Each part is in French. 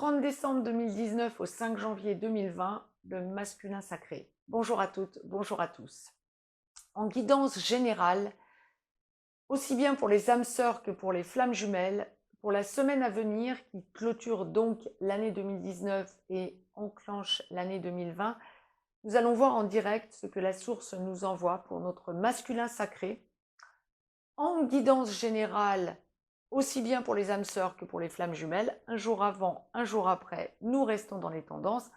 30 décembre 2019 au 5 janvier 2020, le masculin sacré. Bonjour à toutes, bonjour à tous. En guidance générale, aussi bien pour les âmes sœurs que pour les flammes jumelles, pour la semaine à venir qui clôture donc l'année 2019 et enclenche l'année 2020, nous allons voir en direct ce que la source nous envoie pour notre masculin sacré. En guidance générale, aussi bien pour les âmes sœurs que pour les flammes jumelles, un jour avant, un jour après, nous restons dans les tendances.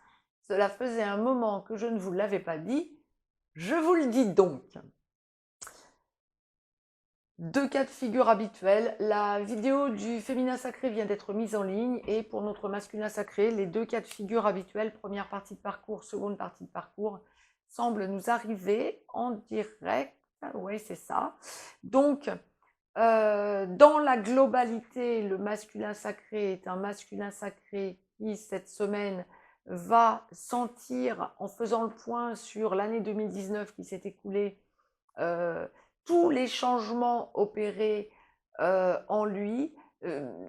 Cela faisait un moment que je ne vous l'avais pas dit, je vous le dis donc. Deux cas de figure habituels, la vidéo du féminin sacré vient d'être mise en ligne et pour notre masculin sacré, les deux cas de figure habituels, première partie de parcours, seconde partie de parcours, semblent nous arriver en direct. Oui, c'est ça. Donc, dans la globalité, le masculin sacré est un masculin sacré qui, cette semaine, va sentir, en faisant le point sur l'année 2019 qui s'est écoulée, tous les changements opérés en lui,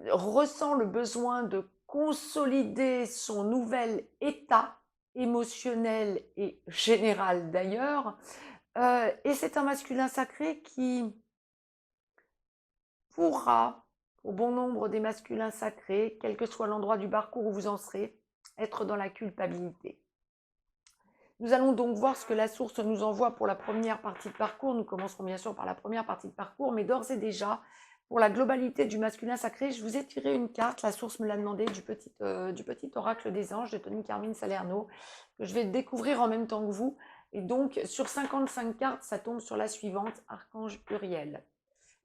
ressent le besoin de consolider son nouvel état émotionnel et général d'ailleurs. Et c'est un masculin sacré qui pourra, au bon nombre des masculins sacrés, quel que soit l'endroit du parcours où vous en serez, être dans la culpabilité. Nous allons donc voir ce que la source nous envoie pour la première partie de parcours. Nous commencerons bien sûr par la première partie de parcours, mais d'ores et déjà, pour la globalité du masculin sacré, je vous ai tiré une carte, la source me l'a demandé, du petit oracle des anges de Tony Carmine Salerno, que je vais découvrir en même temps que vous. Et donc, sur 55 cartes, ça tombe sur la suivante, Archange Uriel.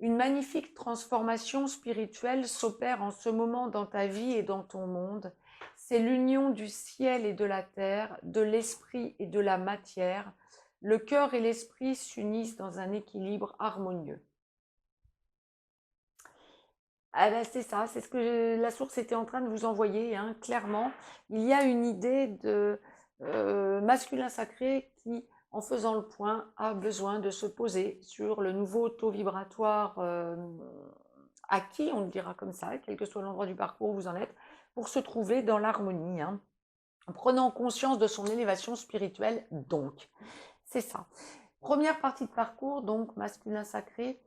Une magnifique transformation spirituelle s'opère en ce moment dans ta vie et dans ton monde. C'est l'union du ciel et de la terre, de l'esprit et de la matière. Le cœur et l'esprit s'unissent dans un équilibre harmonieux. Ah ben c'est ça, c'est ce que la source était en train de vous envoyer, hein, clairement. Il y a une idée de masculin sacré qui, en faisant le point, a besoin de se poser sur le nouveau taux vibratoire acquis, on le dira comme ça, quel que soit l'endroit du parcours où vous en êtes, pour se trouver dans l'harmonie, hein, en prenant conscience de son élévation spirituelle, donc. C'est ça. Première partie de parcours, donc masculin sacré.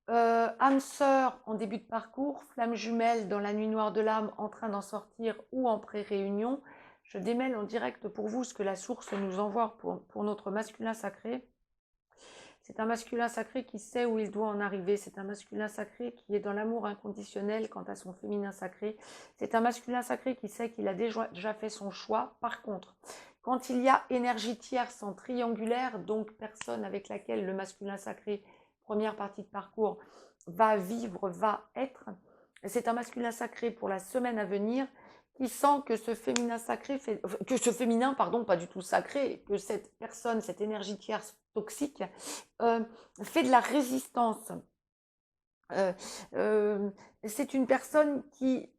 Âme sœur en début de parcours, flamme jumelle dans la nuit noire de l'âme en train d'en sortir ou en pré-réunion. Je démêle en direct pour vous ce que la source nous envoie pour notre masculin sacré. C'est un masculin sacré qui sait où il doit en arriver. C'est un masculin sacré qui est dans l'amour inconditionnel quant à son féminin sacré. C'est un masculin sacré qui sait qu'il a déjà fait son choix. Par contre, quand il y a énergie tierce en triangulaire, donc personne avec laquelle le masculin sacré, première partie de parcours, va vivre, va être, c'est un masculin sacré pour la semaine à venir qui sent que ce féminin sacré, pardon, pas du tout sacré, que cette personne, cette énergie tierce toxique, fait de la résistance. C'est une personne qui,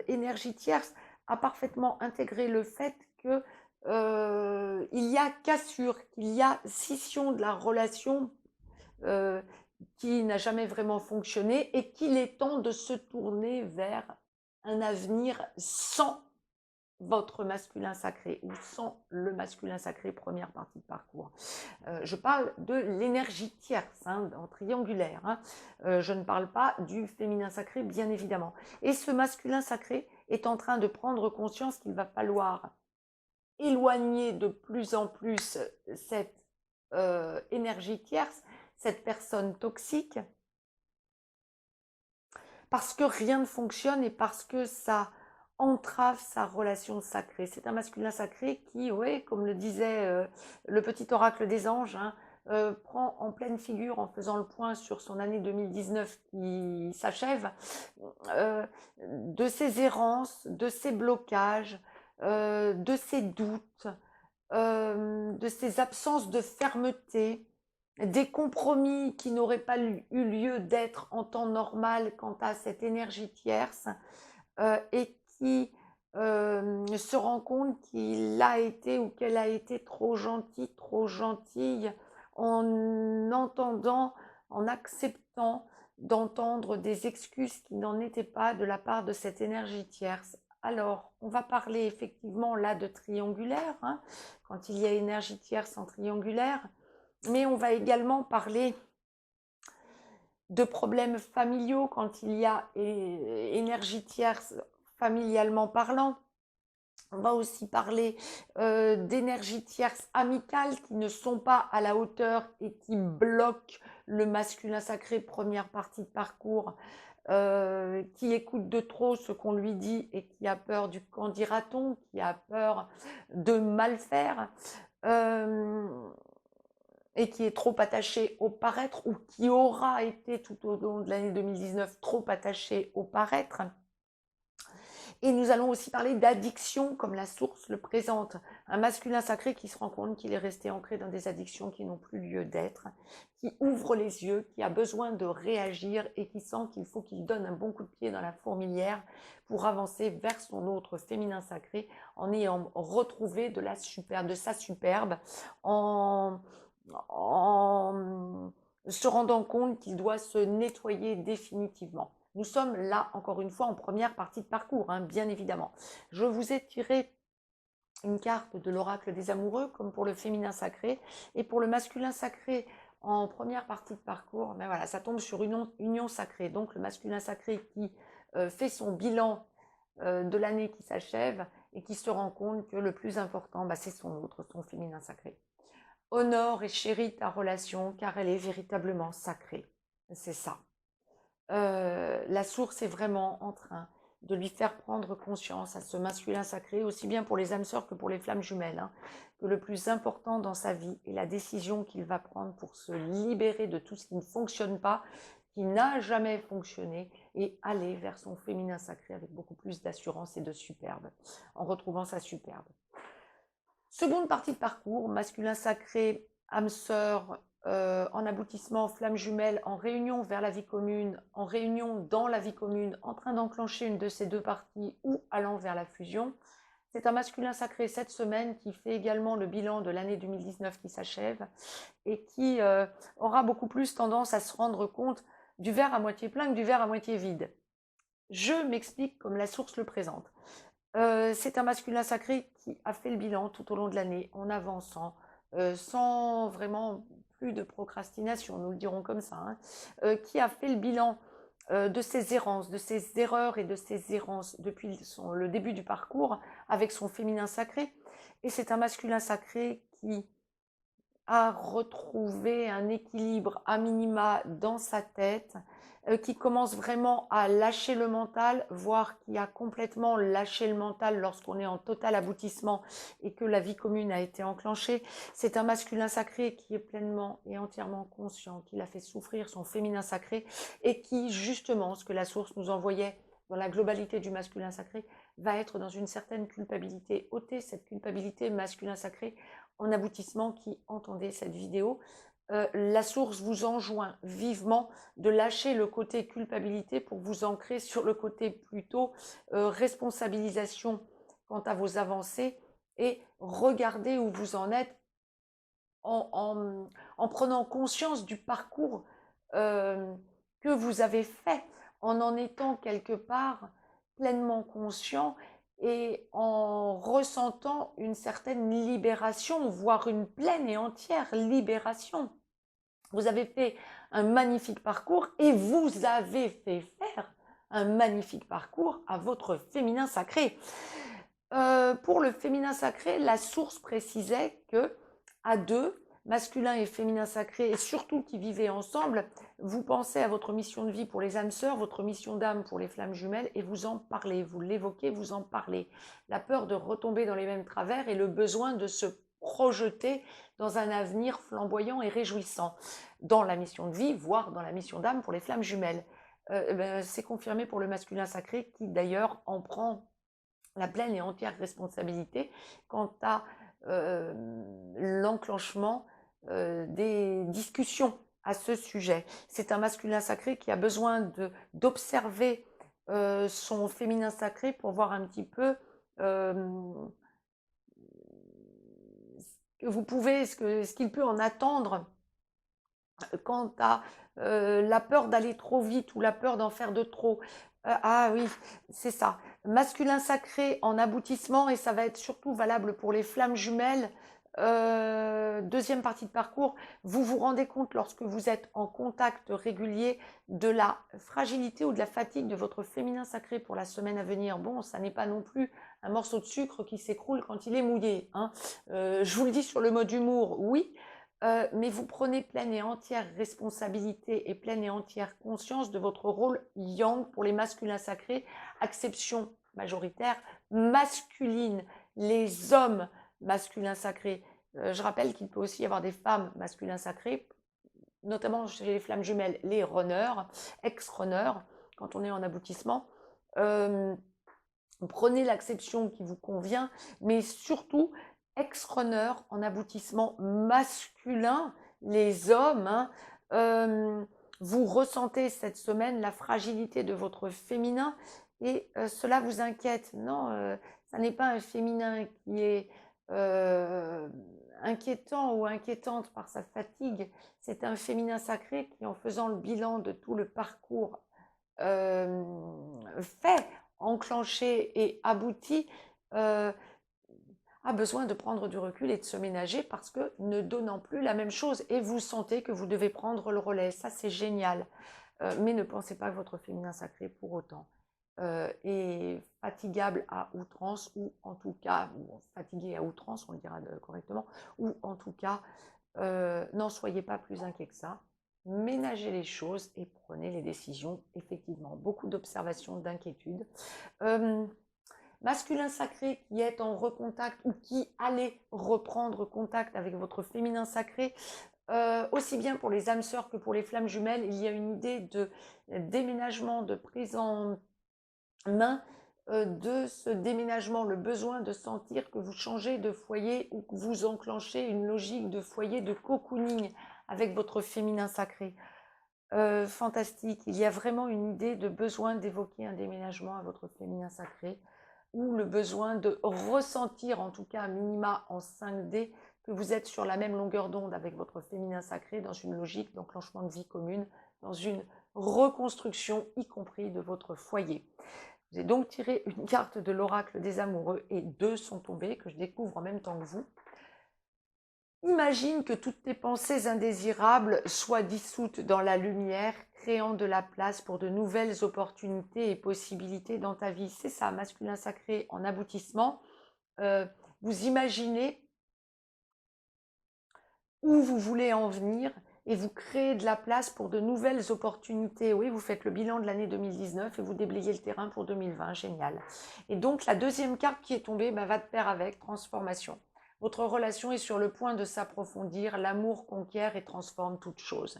énergie tierce, a parfaitement intégré le fait que il y a cassure, qu'il y a scission de la relation qui n'a jamais vraiment fonctionné et qu'il est temps de se tourner vers un avenir sans votre masculin sacré ou sans le masculin sacré, première partie de parcours. Je parle de l'énergie tierce, hein, en triangulaire. Hein. Je ne parle pas du féminin sacré, bien évidemment. Et ce masculin sacré est en train de prendre conscience qu'il va falloir éloigner de plus en plus cette énergie tierce, cette personne toxique, parce que rien ne fonctionne et parce que ça entrave sa relation sacrée. C'est un masculin sacré qui, ouais, comme le disait le petit oracle des anges, hein, prend en pleine figure en faisant le point sur son année 2019 qui s'achève, de ses errances, de ses blocages, de ses doutes, de ses absences de fermeté, des compromis qui n'auraient pas eu lieu d'être en temps normal quant à cette énergie tierce et qui se rend compte qu'il a été ou qu'elle a été trop gentil, trop gentille en entendant, en acceptant d'entendre des excuses qui n'en étaient pas de la part de cette énergie tierce. Alors, on va parler effectivement là de triangulaire, hein, quand il y a énergie tierce en triangulaire, mais on va également parler de problèmes familiaux quand il y a énergie tierce familialement parlant. On va aussi parler d'énergie tierce amicale qui ne sont pas à la hauteur et qui bloquent le masculin sacré, première partie de parcours, qui écoute de trop ce qu'on lui dit et qui a peur du qu'en dira-t-on, qui a peur de mal faire, et qui est trop attaché au paraître ou qui aura été tout au long de l'année 2019 trop attaché au paraître. Et nous allons aussi parler d'addiction, comme la source le présente. Un masculin sacré qui se rend compte qu'il est resté ancré dans des addictions qui n'ont plus lieu d'être, qui ouvre les yeux, qui a besoin de réagir et qui sent qu'il faut qu'il donne un bon coup de pied dans la fourmilière pour avancer vers son autre féminin sacré en ayant retrouvé de sa superbe, en se rendant compte qu'il doit se nettoyer définitivement. Nous sommes là, encore une fois, en première partie de parcours, hein, bien évidemment. Je vous ai tiré une carte de l'oracle des amoureux, comme pour le féminin sacré, et pour le masculin sacré, en première partie de parcours, mais voilà, ça tombe sur une union sacrée. Donc le masculin sacré qui fait son bilan de l'année qui s'achève et qui se rend compte que le plus important, c'est son autre, son féminin sacré. Honore et chéris ta relation, car elle est véritablement sacrée. C'est ça. La source est vraiment en train de lui faire prendre conscience à ce masculin sacré, aussi bien pour les âmes sœurs que pour les flammes jumelles, hein, que le plus important dans sa vie est la décision qu'il va prendre pour se libérer de tout ce qui ne fonctionne pas, qui n'a jamais fonctionné, et aller vers son féminin sacré avec beaucoup plus d'assurance et de superbe, en retrouvant sa superbe. Seconde partie de parcours, masculin sacré, âme sœur, en aboutissement, flamme jumelle, en réunion vers la vie commune, en réunion dans la vie commune, en train d'enclencher une de ces deux parties ou allant vers la fusion. C'est un masculin sacré cette semaine qui fait également le bilan de l'année 2019 qui s'achève et qui aura beaucoup plus tendance à se rendre compte du verre à moitié plein que du verre à moitié vide. Je m'explique comme la source le présente. C'est un masculin sacré qui a fait le bilan tout au long de l'année en avançant, sans vraiment plus de procrastination, nous le dirons comme ça, hein, qui a fait le bilan de ses errances, de ses erreurs et de ses errances depuis le début du parcours avec son féminin sacré. Et c'est un masculin sacré qui à retrouver un équilibre à minima dans sa tête, qui commence vraiment à lâcher le mental, voire qui a complètement lâché le mental lorsqu'on est en total aboutissement et que la vie commune a été enclenchée. C'est un masculin sacré qui est pleinement et entièrement conscient qu'il a fait souffrir son féminin sacré et qui, justement, ce que la source nous envoyait dans la globalité du masculin sacré, va être dans une certaine culpabilité. Ôter cette culpabilité masculin sacré en aboutissement qui entendait cette vidéo. La source vous enjoint vivement de lâcher le côté culpabilité pour vous ancrer sur le côté plutôt responsabilisation quant à vos avancées et regarder où vous en êtes en prenant conscience du parcours que vous avez fait, en étant quelque part pleinement conscient et en ressentant une certaine libération, voire une pleine et entière libération. Vous avez fait un magnifique parcours et vous avez fait faire un magnifique parcours à votre féminin sacré. Pour le féminin sacré, la source précisait que à deux, masculin et féminin sacré, et surtout qui vivaient ensemble, vous pensez à votre mission de vie pour les âmes sœurs, votre mission d'âme pour les flammes jumelles, et vous en parlez, vous l'évoquez, vous en parlez. La peur de retomber dans les mêmes travers et le besoin de se projeter dans un avenir flamboyant et réjouissant, dans la mission de vie, voire dans la mission d'âme pour les flammes jumelles. C'est confirmé pour le masculin sacré, qui d'ailleurs en prend la pleine et entière responsabilité quant à l'enclenchement des discussions à ce sujet. C'est un masculin sacré qui a besoin d'observer son féminin sacré pour voir un petit peu ce qu'il peut en attendre quant à la peur d'aller trop vite ou la peur d'en faire de trop. Ah oui, c'est ça. Masculin sacré en aboutissement, et ça va être surtout valable pour les flammes jumelles. Deuxième partie de parcours, vous vous rendez compte lorsque vous êtes en contact régulier de la fragilité ou de la fatigue de votre féminin sacré pour la semaine à venir. Bon, ça n'est pas non plus un morceau de sucre qui s'écroule quand il est mouillé, hein. Je vous le dis sur le mode humour, oui, mais vous prenez pleine et entière responsabilité et pleine et entière conscience de votre rôle yang pour les masculins sacrés, acception majoritaire masculine, les hommes masculins sacrés. Je rappelle qu'il peut aussi y avoir des femmes masculins sacrés, notamment chez les flammes jumelles, les runners, ex-runners, quand on est en aboutissement. Prenez l'acception qui vous convient, mais surtout, ex-runner en aboutissement masculin, les hommes, hein, vous ressentez cette semaine la fragilité de votre féminin et cela vous inquiète. Non, ça n'est pas un féminin qui est inquiétant ou inquiétante par sa fatigue, c'est un féminin sacré qui, en faisant le bilan de tout le parcours fait, enclenché et abouti, a besoin de prendre du recul et de se ménager parce que ne donnant plus la même chose et vous sentez que vous devez prendre le relais. Ça, c'est génial. Mais ne pensez pas que votre féminin sacré, pour autant, est fatigable à outrance ou en tout cas, bon, fatigué à outrance, on le dira correctement, ou en tout cas, n'en soyez pas plus inquiet que ça. Ménagez les choses et prenez les décisions, effectivement. Beaucoup d'observations, d'inquiétudes. Masculin sacré qui est en recontact ou qui allait reprendre contact avec votre féminin sacré, aussi bien pour les âmes sœurs que pour les flammes jumelles, il y a une idée de déménagement, de prise en main de ce déménagement, le besoin de sentir que vous changez de foyer ou que vous enclenchez une logique de foyer de cocooning avec votre féminin sacré. Fantastique, il y a vraiment une idée de besoin d'évoquer un déménagement à votre féminin sacré ou le besoin de ressentir, en tout cas à minima en 5D, que vous êtes sur la même longueur d'onde avec votre féminin sacré dans une logique d'enclenchement de vie commune, dans une reconstruction, y compris de votre foyer. J'ai donc tiré une carte de l'oracle des amoureux et 2 sont tombées, que je découvre en même temps que vous. Imagine que toutes tes pensées indésirables soient dissoutes dans la lumière, créant de la place pour de nouvelles opportunités et possibilités dans ta vie. C'est ça, masculin sacré en aboutissement. Vous imaginez où vous voulez en venir et vous créez de la place pour de nouvelles opportunités. Oui, vous faites le bilan de l'année 2019 et vous déblayez le terrain pour 2020. Génial. Et donc, la deuxième carte qui est tombée va de pair avec transformation. Votre relation est sur le point de s'approfondir. L'amour conquiert et transforme toute chose.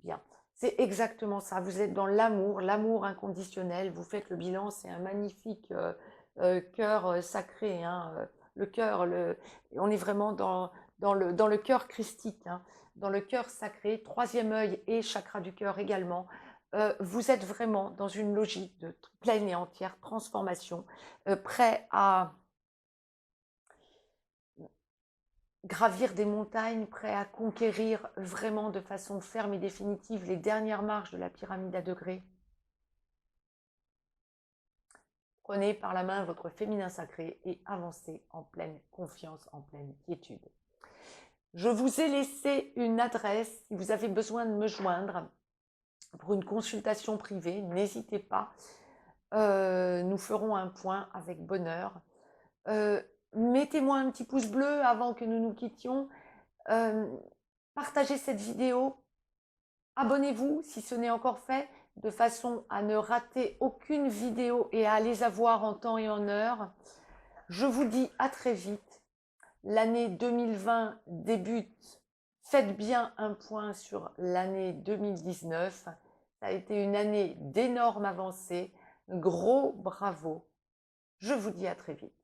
Bien, c'est exactement ça. Vous êtes dans l'amour, l'amour inconditionnel. Vous faites le bilan, c'est un magnifique cœur sacré. Hein, le cœur, on est vraiment dans le cœur christique, hein, dans le cœur sacré, troisième œil et chakra du cœur également. Vous êtes vraiment dans une logique de pleine et entière transformation, prêt à gravir des montagnes, prêt à conquérir vraiment de façon ferme et définitive les dernières marches de la pyramide à degrés. Prenez par la main votre féminin sacré et avancez en pleine confiance, en pleine quiétude. Je vous ai laissé une adresse si vous avez besoin de me joindre pour une consultation privée. N'hésitez pas. Nous ferons un point avec bonheur. Mettez-moi un petit pouce bleu avant que nous nous quittions. Partagez cette vidéo. Abonnez-vous si ce n'est encore fait, de façon à ne rater aucune vidéo et à les avoir en temps et en heure. Je vous dis à très vite. L'année 2020 débute. Faites bien un point sur l'année 2019. Ça a été une année d'énormes avancées. Gros bravo. Je vous dis à très vite.